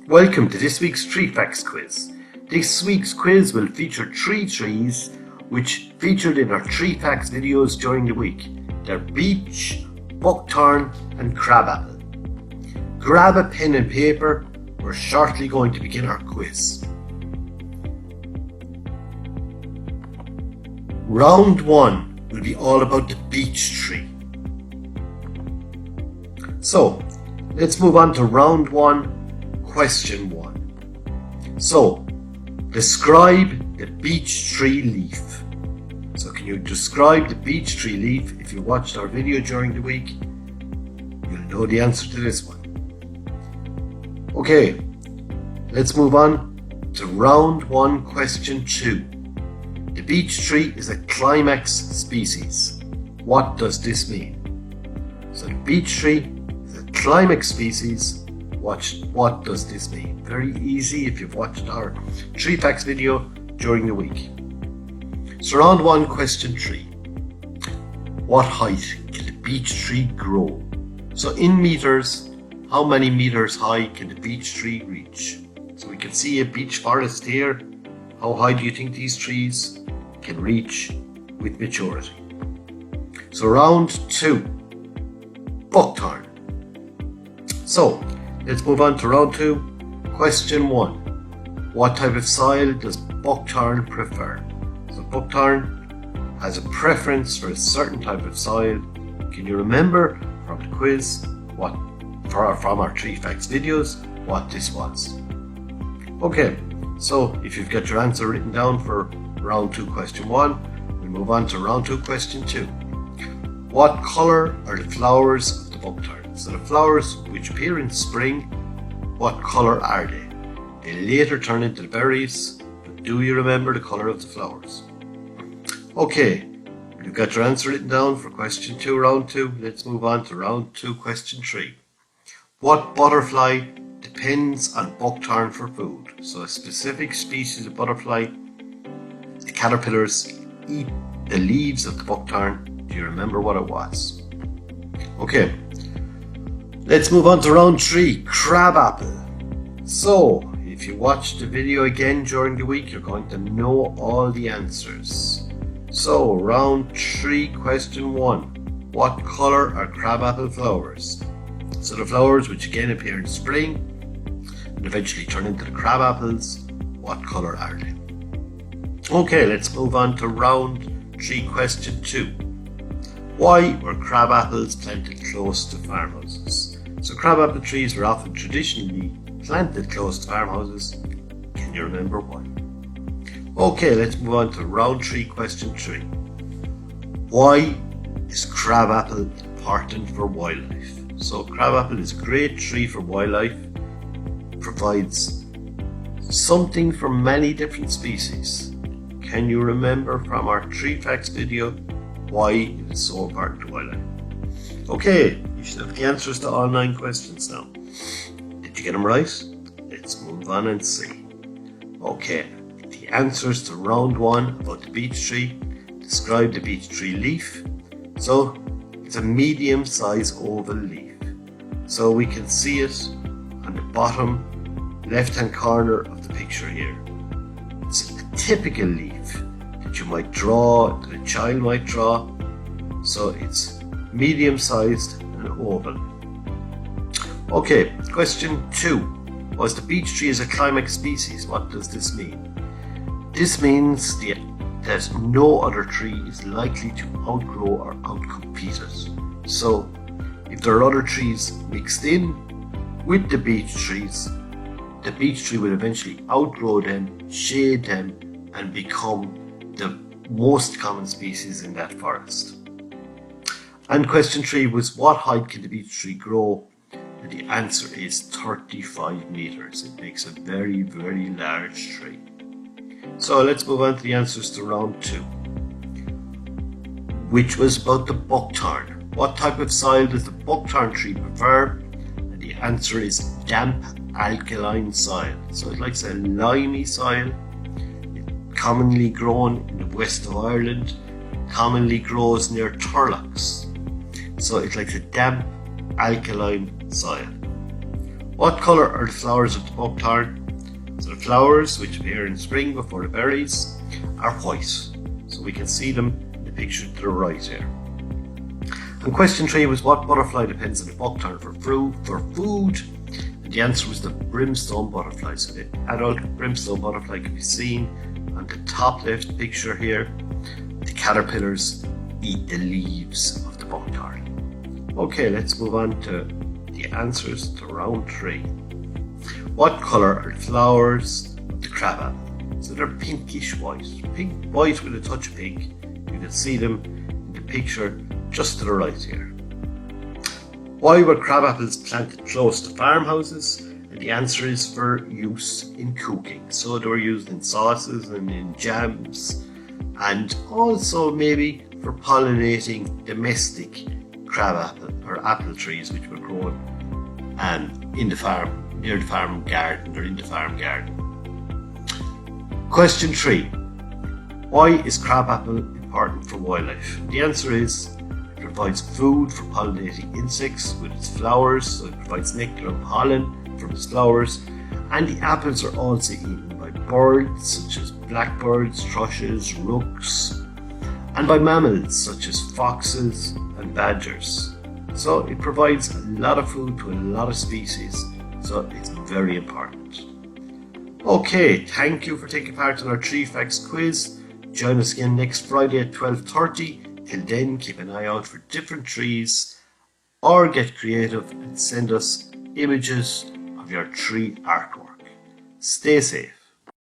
Welcome to this week's Tree Facts quiz. This week's quiz will feature 3 trees which featured in our Tree Facts videos during the week. They're beech, buckthorn and crabapple. Grab a pen and paper, we're shortly going to begin our quiz. Round 1 will be all about the beech tree. So, let's move on to round 1. Question 1. So, describe the beech tree leaf. So can you describe the beech tree leaf? If you watched our video during the week, you'll know the answer to this one. Okay, let's move on to round 1, question 2. The beech tree is a climax species. What does this mean? So the beech tree is a climax species. What does this mean? Very easy if you've watched our Tree Facts video during the week. So round 1, question 3. What height can the beech tree grow? So in meters, how many meters high can the beech tree reach? So we can see a beech forest here. How high do you think these trees can reach with maturity? So round 2, buckthorn. So let's move on to round 2. Question 1. What type of soil does buckthorn prefer? So buckthorn has a preference for a certain type of soil. Can you remember from the quiz, from our Tree Facts videos, what this was? Okay, so if you've got your answer written down for round 2, question 1, we move on to round 2, question 2. What colour are the flowers of the buckthorn? So the flowers which appear in spring, what colour are they? They later turn into the berries, but do you remember the colour of the flowers? Okay, you've got your answer written down for question 2, round 2. Let's move on to round 2, question 3. What butterfly depends on buckthorn for food? So a specific species of butterfly, the caterpillars, eat the leaves of the buckthorn. Do you remember what it was? Okay. Let's move on to round 3, crabapple. So, if you watch the video again during the week, you're going to know all the answers. So, round 3, question 1. What colour are crabapple flowers? So the flowers which again appear in spring and eventually turn into the crabapples, what colour are they? Okay, let's move on to round 3, question 2. Why were crabapples planted close to farmhouses? So crabapple trees were often traditionally planted close to farmhouses. Can you remember why? Okay, let's move on to round 3, question 3. Why is crabapple important for wildlife? So crabapple is a great tree for wildlife. It provides something for many different species. Can you remember from our Tree Facts video why it is so important to wildlife? Okay, you should have the answers to all 9 questions now. Did you get them right? Let's move on and see. Okay, the answers to round 1 about the beech tree. Describe the beech tree leaf. So, it's a medium-sized oval leaf. So we can see it on the bottom left-hand corner of the picture here. It's a typical leaf that you might draw, that a child might draw. So it's medium-sized and oval. Okay, question 2. Was the beech tree is a climax species? What does this mean? This means that no other tree is likely to outgrow or outcompete it. So, if there are other trees mixed in with the beech trees, the beech tree will eventually outgrow them, shade them, and become the most common species in that forest. And question 3 was, what height can the beech tree grow? And the answer is 35 meters. It makes a very, very large tree. So let's move on to the answers to round 2, which was about the buckthorn. What type of soil does the buckthorn tree prefer? And the answer is damp alkaline soil. So it likes a limey soil. It's commonly grown in the west of Ireland, commonly grows near turlocks. So it likes a damp alkaline soil. What colour are the flowers of the buckthorn? So the flowers, which appear in spring before the berries, are white. So we can see them in the picture to the right here. And question 3 was, what butterfly depends on the buckthorn for food? And the answer was the brimstone butterfly. So the adult brimstone butterfly can be seen on the top left picture here. The caterpillars eat the leaves of the buckthorn. Okay, let's move on to the answers to round 3. What colour are the flowers of the crabapple? So they're pinkish white. White with a touch of pink. You can see them in the picture just to the right here. Why were crabapples planted close to farmhouses? And the answer is for use in cooking. So they were used in sauces and in jams, and also maybe for pollinating domestic crabapple or apple trees which were grown in the farm, near the farm garden or in the farm garden. Question 3. Why is crabapple important for wildlife? The answer is it provides food for pollinating insects with its flowers, so it provides nectar and pollen from its flowers, and the apples are also eaten by birds such as blackbirds, thrushes, rooks, and by mammals such as foxes and badgers. So it provides a lot of food to a lot of species, so it's very important. Okay, thank you for taking part in our 3 facts quiz. Join us again next Friday at 12:30. Till then, keep an eye out for different trees, or get creative and send us images of your tree artwork. Stay safe.